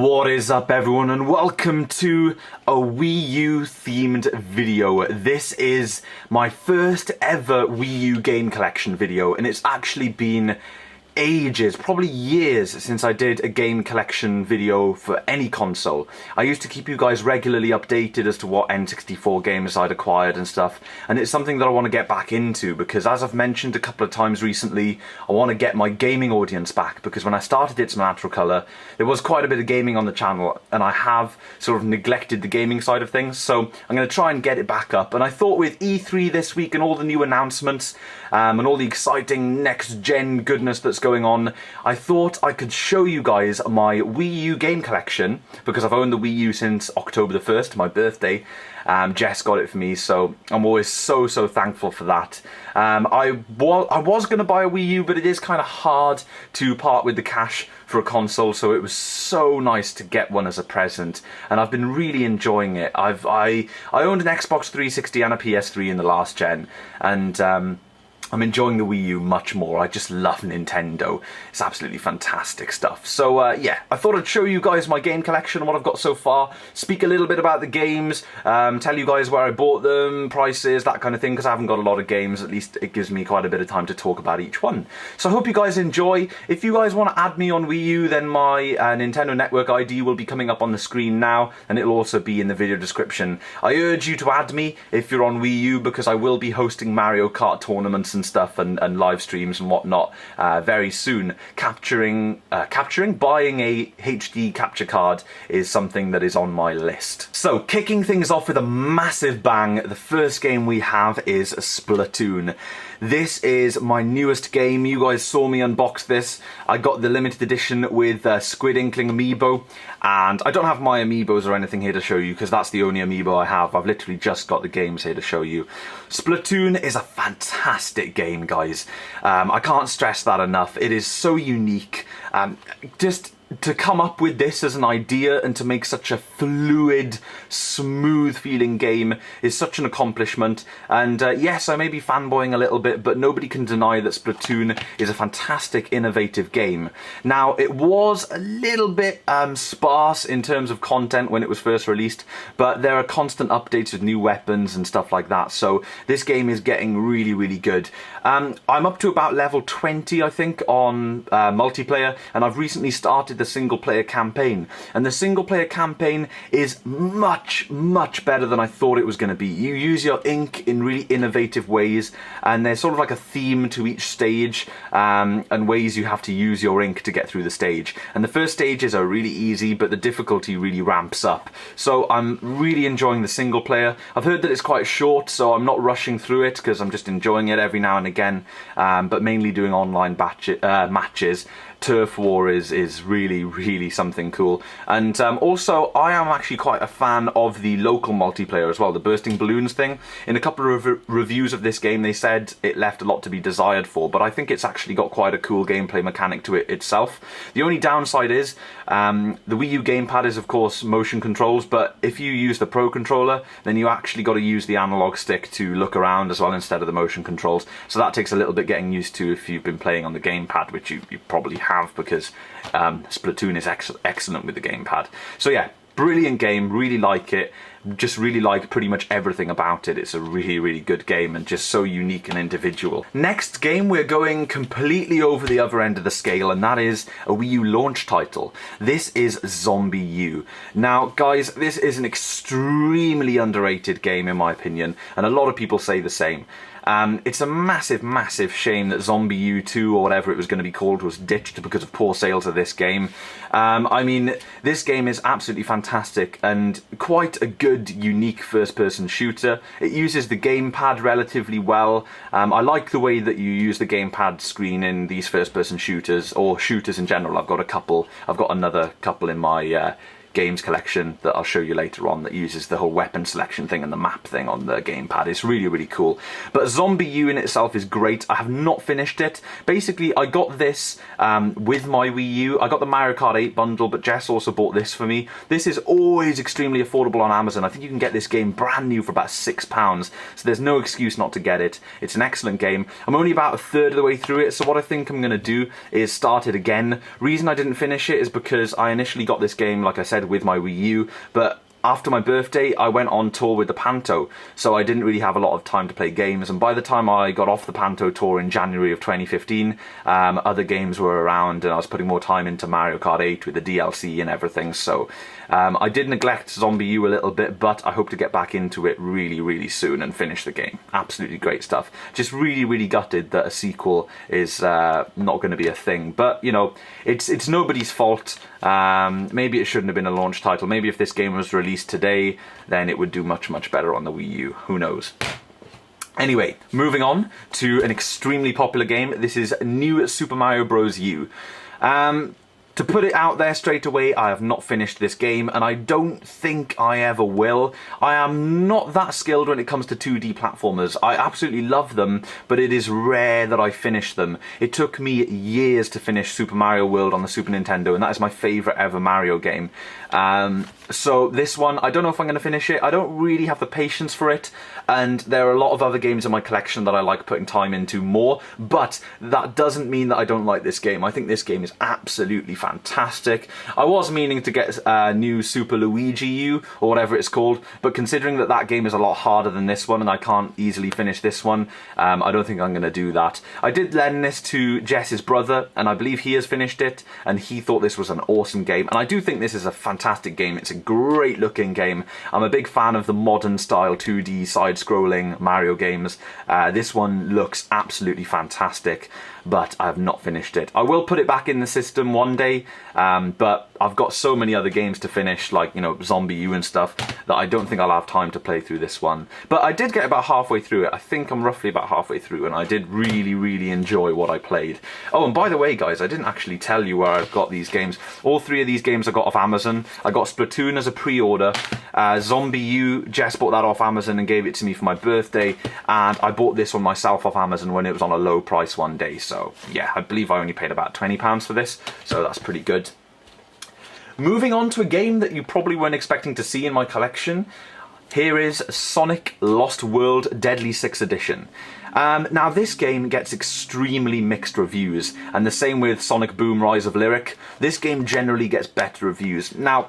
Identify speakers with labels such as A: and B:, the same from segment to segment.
A: What is up everyone, and welcome to a Wii U themed video. This is my first ever Wii U game collection video, and it's actually been ages, probably years, since I did a game collection video for any console. I used to keep you guys regularly updated as to what N64 games I'd acquired and stuff, and it's something that I want to get back into because, as I've mentioned a couple of times recently, I want to get my gaming audience back, because when I started ItsMyNaturalColour there was quite a bit of gaming on the channel and I have sort of neglected the gaming side of things, so I'm going to try and get it back up. And I thought with E3 this week and all the new announcements and all the exciting next gen goodness that's going on, I thought I could show you guys my Wii U game collection, because I've owned the Wii U since October the 1st, my birthday. Jess got it for me, so I'm always so thankful for that. I was going to buy a Wii U, but it is kind of hard to part with the cash for a console, so it was so nice to get one as a present, and I've been really enjoying it. I owned an Xbox 360 and a PS3 in the last gen, and I'm enjoying the Wii U much more. I just love Nintendo. It's absolutely fantastic stuff. So yeah, I thought I'd show you guys my game collection, what I've got so far, speak a little bit about the games, tell you guys where I bought them, prices, that kind of thing, because I haven't got a lot of games. At least it gives me quite a bit of time to talk about each one. So I hope you guys enjoy. If you guys want to add me on Wii U, then my Nintendo Network ID will be coming up on the screen now, and it'll also be in the video description. I urge you to add me if you're on Wii U, because I will be hosting Mario Kart tournaments and stuff, and live streams and whatnot very soon. Buying a HD capture card is something that is on my list. So kicking things off with a massive bang, the first game we have is Splatoon. This is my newest game. You guys saw me unbox this. I got the limited edition with Squid Inkling amiibo, and I don't have my amiibos or anything here to show you because that's the only amiibo I have. I've literally just got the games here to show you. Splatoon is a fantastic game, guys. I can't stress that enough. It is so unique. Just to come up with this as an idea and to make such a fluid, smooth feeling game is such an accomplishment. And yes, I may be fanboying a little bit, but nobody can deny that Splatoon is a fantastic, innovative game. Now, it was a little bit sparse in terms of content when it was first released, but there are constant updates with new weapons and stuff like that, so this game is getting really good. I'm up to about level 20, I think, on multiplayer, and I've recently started the single player campaign, and the single player campaign is much better than I thought it was going to be. You use your ink in really innovative ways, and there's sort of like a theme to each stage, and ways you have to use your ink to get through the stage. And the first stages are really easy, but the difficulty really ramps up. So I'm really enjoying the single player. I've heard that it's quite short, so I'm not rushing through it because I'm just enjoying it every now and again, but mainly doing online matches. Turf War is really something cool. And also, I am actually quite a fan of the local multiplayer as well, the bursting balloons thing. In a couple of reviews of this game, they said it left a lot to be desired for, but I think it's actually got quite a cool gameplay mechanic to it itself. The only downside is the Wii U gamepad is, of course, motion controls, but if you use the Pro Controller, then you actually got to use the analog stick to look around as well instead of the motion controls. So that takes a little bit getting used to if you've been playing on the gamepad, which you probably have, because Splatoon is excellent with the gamepad. So yeah, brilliant game, really like it. Just really like pretty much everything about it. It's a really good game and just so unique and individual. Next game, we're going completely over the other end of the scale, and that is a Wii U launch title. This is Zombie U. Now guys, this is an extremely underrated game in my opinion, and a lot of people say the same. It's a massive shame that Zombie U 2, or whatever it was going to be called, was ditched because of poor sales of this game. I mean, this game is absolutely fantastic and quite a good, unique first-person shooter. It uses the gamepad relatively well. I like the way that you use the gamepad screen in these first-person shooters, or shooters in general. I've got another couple in my games collection that I'll show you later on that uses the whole weapon selection thing and the map thing on the gamepad. It's really, really cool. But Zombie U in itself is great. I have not finished it. Basically, I got this with my Wii U. I got the Mario Kart 8 bundle, but Jess also bought this for me. This is always extremely affordable on Amazon. I think you can get this game brand new for about £6, so there's no excuse not to get it. It's an excellent game. I'm only about a third of the way through it, so what I think I'm going to do is start it again. Reason I didn't finish it is because I initially got this game, like I said, with my Wii U, but after my birthday, I went on tour with the Panto, so I didn't really have a lot of time to play games, and by the time I got off the Panto tour in January of 2015, other games were around, and I was putting more time into Mario Kart 8 with the DLC and everything, so I did neglect Zombie U a little bit, but I hope to get back into it really, really soon and finish the game. Absolutely great stuff. Just really, really gutted that a sequel is not going to be a thing, but, you know, it's nobody's fault. Maybe it shouldn't have been a launch title. Maybe if this game was released today, then it would do much, much better on the Wii U. Who knows? Anyway, moving on to an extremely popular game. This is New Super Mario Bros. U. To put it out there straight away, I have not finished this game, and I don't think I ever will. I am not that skilled when it comes to 2D platformers. I absolutely love them, but it is rare that I finish them. It took me years to finish Super Mario World on the Super Nintendo, and that is my favourite ever Mario game. So this one, I don't know if I'm going to finish it. I don't really have the patience for it, and there are a lot of other games in my collection that I like putting time into more, but that doesn't mean that I don't like this game. I think this game is absolutely fantastic. I was meaning to get new Super Luigi U, or whatever it's called, but considering that that game is a lot harder than this one and I can't easily finish this one, I don't think I'm going to do that. I did lend this to Jess's brother, and I believe he has finished it, and he thought this was an awesome game, and I do think this is a fantastic game. It's a great looking game. I'm a big fan of the modern style 2D side-scrolling Mario games. This one looks absolutely fantastic, but I have not finished it. I will put it back in the system one day, but I've got so many other games to finish, like, you know, Zombie U and stuff, that I don't think I'll have time to play through this one. But I did get about halfway through it. I think I'm roughly about halfway through, and I did really, really enjoy what I played. Oh, and by the way, guys, I didn't actually tell you where I've got these games. All three of these games I got off Amazon. I got Splatoon as a pre-order. Zombie U, Jess bought that off Amazon and gave it to me for my birthday, and I bought this one myself off Amazon when it was on a low price one day. So yeah, I believe I only paid about £20 for this, so that's pretty good. Moving on to a game that you probably weren't expecting to see in my collection, here is Sonic Lost World Deadly 6 Edition. Now this game gets extremely mixed reviews, and the same with Sonic Boom Rise of Lyric. This game generally gets better reviews. Now,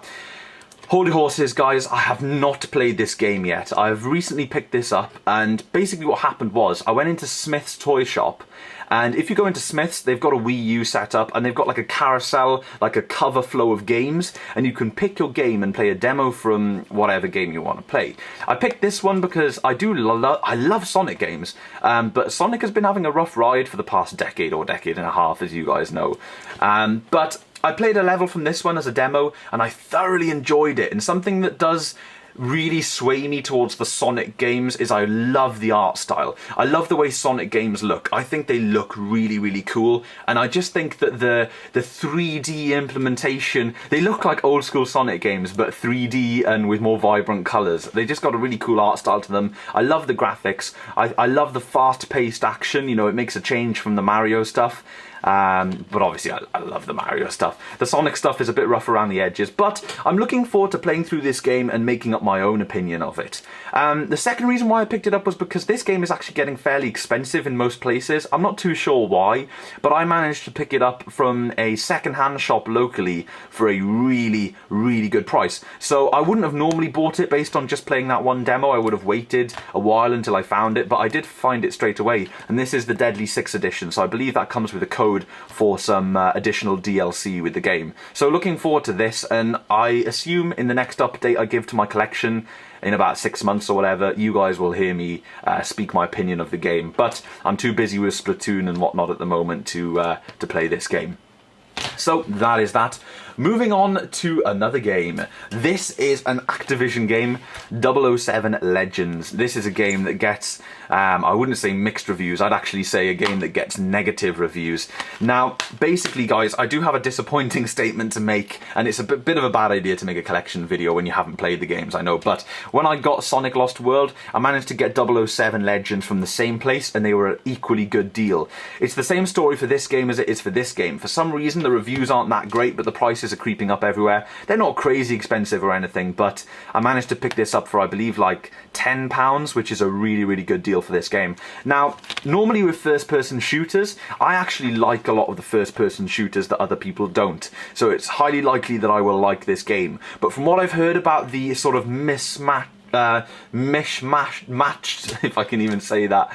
A: hold your horses, guys, I have not played this game yet. I've recently picked this up, and basically what happened was, I went into Smith's toy shop, and if you go into Smith's, they've got a Wii U set up, and they've got like a carousel, like a cover flow of games, and you can pick your game and play a demo from whatever game you want to play. I picked this one because I love Sonic games, but Sonic has been having a rough ride for the past decade or decade and a half, as you guys know. But I played a level from this one as a demo, and I thoroughly enjoyed it, and something that does really sway me towards the Sonic games is I love the art style. I love the way Sonic games look. I think they look really, really cool, and I just think that the 3D implementation, they look like old school Sonic games, but 3D and with more vibrant colours. They just got a really cool art style to them. I love the graphics. I love the fast-paced action, you know, it makes a change from the Mario stuff. But obviously I love the Mario stuff. The Sonic stuff is a bit rough around the edges, but I'm looking forward to playing through this game and making up my own opinion of it. The second reason why I picked it up was because this game is actually getting fairly expensive in most places. I'm not too sure why, but I managed to pick it up from a second-hand shop locally for a really, really good price. So I wouldn't have normally bought it based on just playing that one demo. I would have waited a while until I found it, but I did find it straight away, and this is the Deadly 6 edition, so I believe that comes with a code for some additional DLC with the game. So looking forward to this, and I assume in the next update I give to my collection in about 6 months or whatever, you guys will hear me speak my opinion of the game. But I'm too busy with Splatoon and whatnot at the moment to play this game. So that is that. moving on to another game. This is an Activision game, 007 Legends. This is a game that gets, I wouldn't say mixed reviews, I'd actually say a game that gets negative reviews. Now, basically guys, I do have a disappointing statement to make, and it's a bit of a bad idea to make a collection video when you haven't played the games, I know, but when I got Sonic Lost World, I managed to get 007 Legends from the same place, and they were an equally good deal. It's the same story for this game as it is for this game. For some reason, the reviews aren't that great, but the prices are creeping up everywhere. They're not crazy expensive or anything, but I managed to pick this up for, I believe, like £10, which is a really, really good deal for this game. Now, normally with first-person shooters, I actually like a lot of the first-person shooters that other people don't. So it's highly likely that I will like this game. But from what I've heard about the sort of mishmashed, if I can even say that,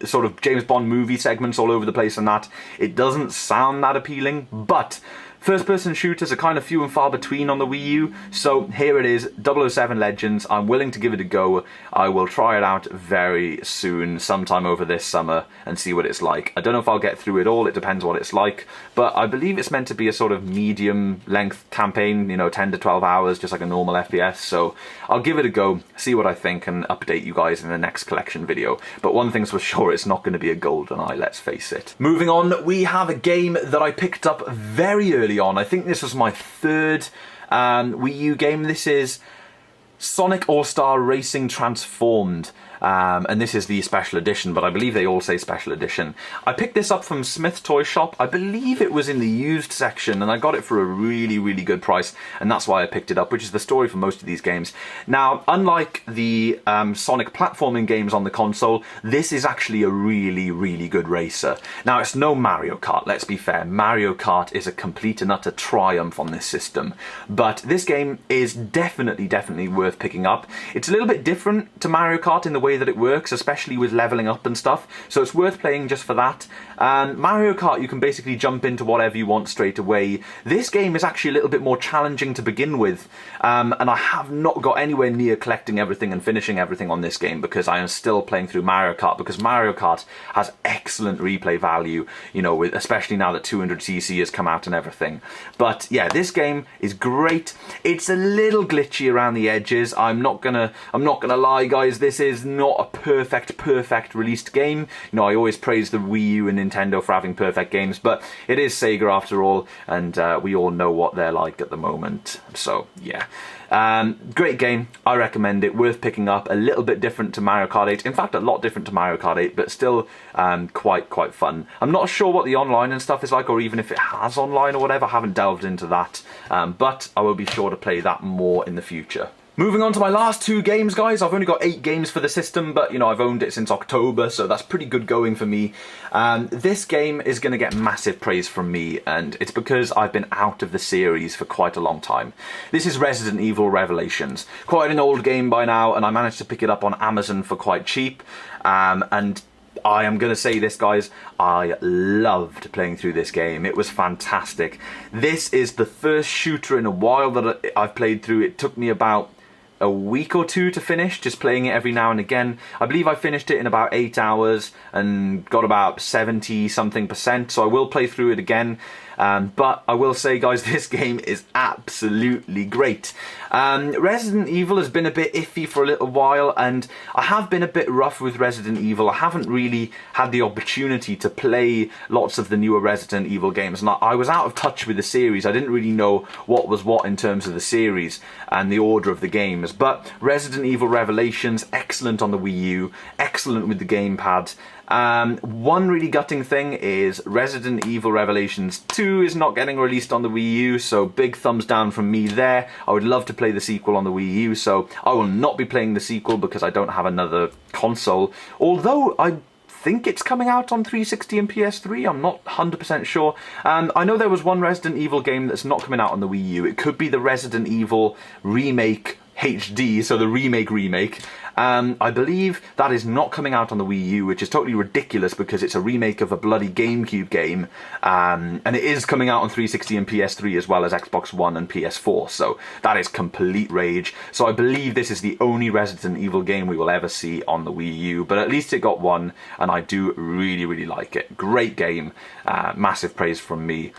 A: sort of James Bond movie segments all over the place and that, it doesn't sound that appealing, but first-person shooters are kind of few and far between on the Wii U, so here it is, 007 Legends. I'm willing to give it a go. I will try it out very soon, sometime over this summer, and see what it's like. I don't know if I'll get through it all, it depends what it's like, but I believe it's meant to be a sort of medium-length campaign, you know, 10 to 12 hours, just like a normal FPS, so I'll give it a go, see what I think, and update you guys in the next collection video. But one thing's for sure, it's not going to be a GoldenEye, let's face it. Moving on, we have a game that I picked up very early on. I think this was my third Wii U game. This is Sonic All-Star Racing Transformed. And this is the special edition, but I believe they all say special edition. I picked this up from Smith's Toy Shop. I believe it was in the used section, and I got it for a really, really good price, and that's why I picked it up, which is the story for most of these games. Now, unlike the Sonic platforming games on the console, this is actually a really, really good racer. Now, it's no Mario Kart, let's be fair. Mario Kart is a complete and utter triumph on this system, but this game is definitely worth picking up. It's a little bit different to Mario Kart in the way that it works, especially with leveling up and stuff, so it's worth playing just for that. And Mario Kart, you can basically jump into whatever you want straight away. This game is actually a little bit more challenging to begin with, and I have not got anywhere near collecting everything and finishing everything on this game because I am still playing through Mario Kart, because Mario Kart has excellent replay value, you know, with, especially now that 200cc has come out and everything. But yeah, this game is great. It's a little glitchy around the edges. I'm not gonna lie, guys, this is not a perfect released game. You know, I always praise the Wii U and Nintendo for having perfect games, but it is Sega after all, and we all know what they're like at the moment. So yeah, great game. I recommend it. Worth picking up. A little bit different to Mario Kart 8. In fact, a lot different to Mario Kart 8, but still quite fun. I'm not sure what the online and stuff is like, or even if it has online or whatever. I haven't delved into that, but I will be sure to play that more in the future. Moving on to my last two games, guys. I've only got 8 games for the system, but, you know, I've owned it since October, so that's pretty good going for me. This game is going to get massive praise from me, and it's because I've been out of the series for quite a long time. This is Resident Evil Revelations. Quite an old game by now, and I managed to pick it up on Amazon for quite cheap, and I am going to say this, guys, I loved playing through this game. It was fantastic. This is the first shooter in a while that I've played through. It took me about a week or two to finish, just playing it every now and again. I believe I finished it in about 8 hours and got about 70-something%, so I will play through it again. But I will say, guys, this game is absolutely great. Resident Evil has been a bit iffy for a little while, and I have been a bit rough with Resident Evil. I haven't really had the opportunity to play lots of the newer Resident Evil games, and I was out of touch with the series. I didn't really know what was what in terms of the series and the order of the games. But Resident Evil Revelations, excellent on the Wii U, excellent with the gamepad. One really gutting thing is Resident Evil Revelations 2 is not getting released on the Wii U, so big thumbs down from me there. I would love to play the sequel on the Wii U, so I will not be playing the sequel because I don't have another console, although I think it's coming out on 360 and PS3, I'm not 100% sure. I know there was one Resident Evil game that's not coming out on the Wii U. It could be the Resident Evil Remake HD, so the remake. I believe that is not coming out on the Wii U, which is totally ridiculous because it's a remake of a bloody GameCube game, and it is coming out on 360 and PS3 as well as Xbox One and PS4, so that is complete rage. So I believe this is the only Resident Evil game we will ever see on the Wii U, but at least it got one, and I do really like it. Great game, massive praise from me.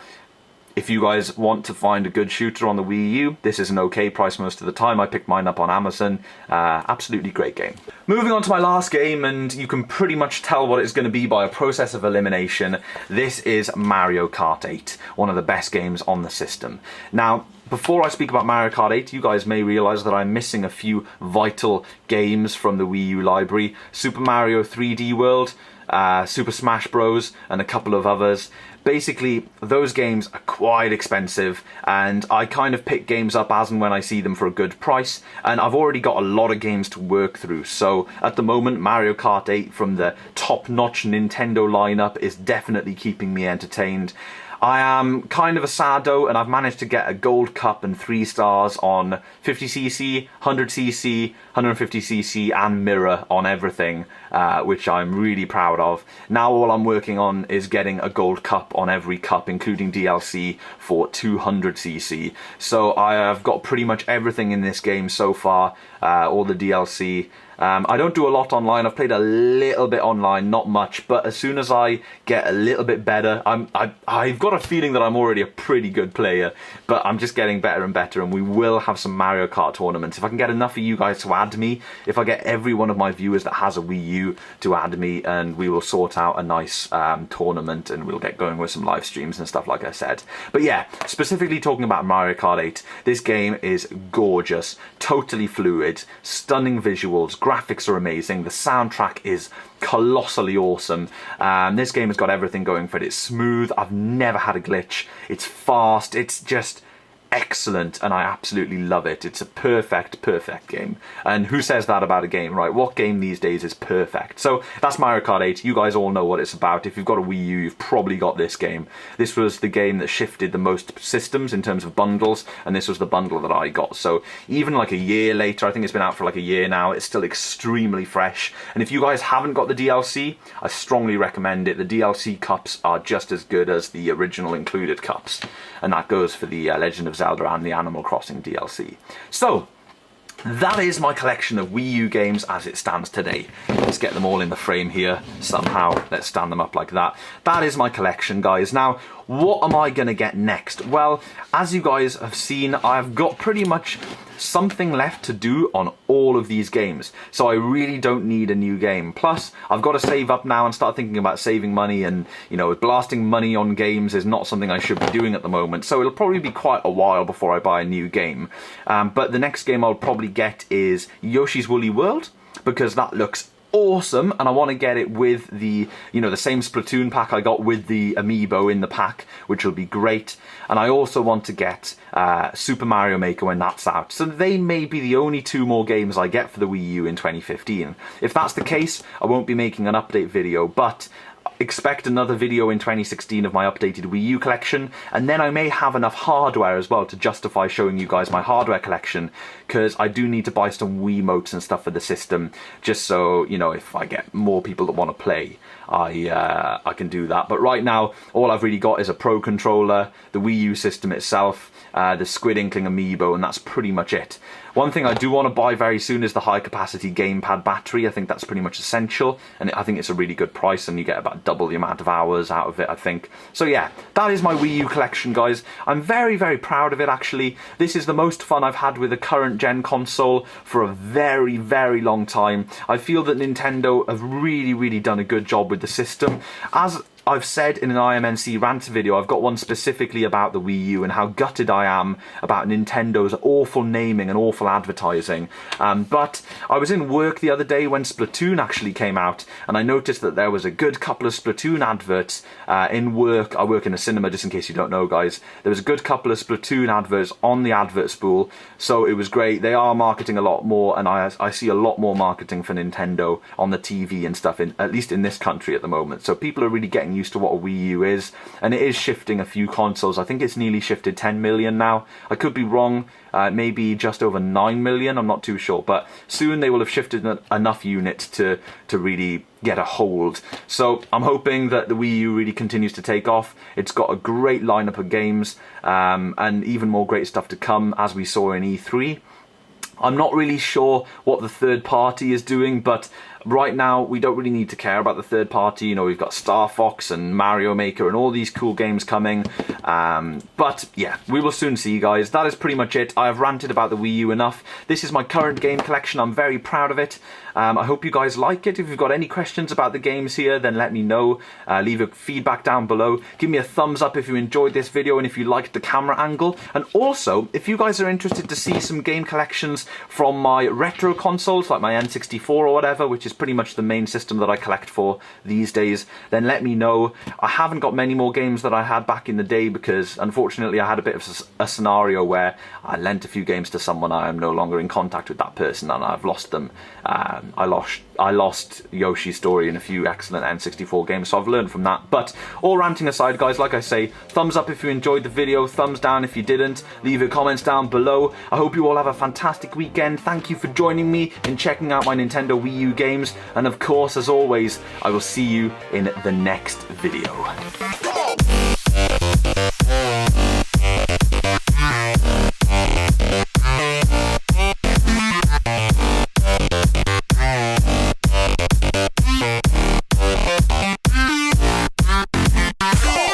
A: If you guys want to find a good shooter on the Wii U, this is an okay price most of the time. I picked mine up on Amazon. Absolutely great game. Moving on to my last game, and you can pretty much tell what it's going to be by a process of elimination. This is Mario Kart 8, one of the best games on the system. Now, before I speak about Mario Kart 8, you guys may realise that I'm missing a few vital games from the Wii U library. Super Mario 3D World, Super Smash Bros, and a couple of others. Basically, those games are quite expensive, and I kind of pick games up as and when I see them for a good price, and I've already got a lot of games to work through. So at the moment, Mario Kart 8 from the top-notch Nintendo lineup is definitely keeping me entertained. I am kind of a saddo, and I've managed to get a gold cup and 3 stars on 50cc, 100cc, 150cc and mirror on everything, which I'm really proud of. Now all I'm working on is getting a gold cup on every cup, including DLC for 200cc. So I have got pretty much everything in this game so far, all the DLC. I don't do a lot online. I've played a little bit online, not much, but as soon as I get a little bit better, I've got a feeling that I'm already a pretty good player, but I'm just getting better and better, and we will have some Mario Kart tournaments. If I can get enough of you guys to add me, if I get every one of my viewers that has a Wii U to add me, and we will sort out a nice tournament, and we'll get going with some live streams and stuff like I said. But yeah, specifically talking about Mario Kart 8, this game is gorgeous, totally fluid, stunning visuals, graphics are amazing, the soundtrack is colossally awesome. This game has got everything going for it. It's smooth, I've never had a glitch, it's fast, it's just excellent, and I absolutely love it. It's a perfect game. And who says that about a game, right? What game these days is perfect? So that's Mario Kart 8. You guys all know what it's about. If you've got a Wii U, you've probably got this game. This was the game that shifted the most systems in terms of bundles, and this was the bundle that I got. So even like a year later, I think it's been out for like a year now, it's still extremely fresh. And if you guys haven't got the DLC, I strongly recommend it. The DLC cups are just as good as the original included cups, and that goes for the Legend of Zelda and the Animal Crossing DLC. So that is my collection of Wii U games as it stands today. Let's get them all in the frame here somehow. Let's stand them up like that. That is my collection, guys. Now, what am I going to get next? Well, as you guys have seen, I've got pretty much something left to do on all of these games. So I really don't need a new game. Plus, I've got to save up now and start thinking about saving money, and, you know, blasting money on games is not something I should be doing at the moment. So it'll probably be quite a while before I buy a new game. But the next game I'll probably get is Yoshi's Woolly World, because that looks awesome, and I want to get it with the, you know, the same Splatoon pack I got with the amiibo in the pack, which will be great. And I also want to get Super Mario Maker when that's out. So they may be the only 2 more games I get for the Wii U in 2015. If that's the case, I won't be making an update video, but expect another video in 2016 of my updated Wii U collection, and then I may have enough hardware as well to justify showing you guys my hardware collection, because I do need to buy some Wiimotes and stuff for the system, just so, you know, if I get more people that want to play, I can do that. But right now, all I've really got is a Pro Controller, the Wii U system itself, the Squid Inkling amiibo, and that's pretty much it. One thing I do want to buy very soon is the high capacity gamepad battery. I think that's pretty much essential, and I think it's a really good price, and you get about double the amount of hours out of it, I think. So yeah, that is my Wii U collection, guys. I'm very, very proud of it, actually. This is the most fun I've had with a current gen console for a very, very long time. I feel that Nintendo have really, really done a good job with the system. As I've said in an IMNC rant video, I've got one specifically about the Wii U and how gutted I am about Nintendo's awful naming and awful advertising. But I was in work the other day when Splatoon actually came out, and I noticed that there was a good couple of Splatoon adverts in work. I work in a cinema, just in case you don't know, guys. There was a good couple of Splatoon adverts on the advert spool, so it was great. They are marketing a lot more, and I see a lot more marketing for Nintendo on the TV and stuff, at least in this country at the moment. So people are really getting used to what a Wii U is, and it is shifting a few consoles. I think it's nearly shifted 10 million now. I could be wrong, maybe just over 9 million, I'm not too sure, but soon they will have shifted enough units to really get a hold. So I'm hoping that the Wii U really continues to take off. It's got a great lineup of games, and even more great stuff to come, as we saw in E3. I'm not really sure what the third party is doing, but Right now, we don't really need to care about the third party. You know, we've got Star Fox and Mario Maker and all these cool games coming. But yeah, we will soon see, guys. That is pretty much it. I have ranted about the Wii U enough. This is my current game collection. I'm very proud of it. I hope you guys like it. If you've got any questions about the games here, then let me know. Leave your feedback down below. Give me a thumbs up if you enjoyed this video and if you liked the camera angle. And also, if you guys are interested to see some game collections from my retro consoles, like my N64 or whatever, which is pretty much the main system that I collect for these days, then let me know. I haven't got many more games that I had back in the day because, unfortunately, I had a bit of a scenario where I lent a few games to someone. I am no longer in contact with that person and I've lost them. I lost Yoshi's Story and a few excellent N64 games, so I've learned from that. But all ranting aside, guys, like I say, thumbs up if you enjoyed the video, thumbs down if you didn't, leave your comments down below. I hope you all have a fantastic weekend. Thank you for joining me and checking out my Nintendo Wii U games, and of course, as always, I will see you in the next video.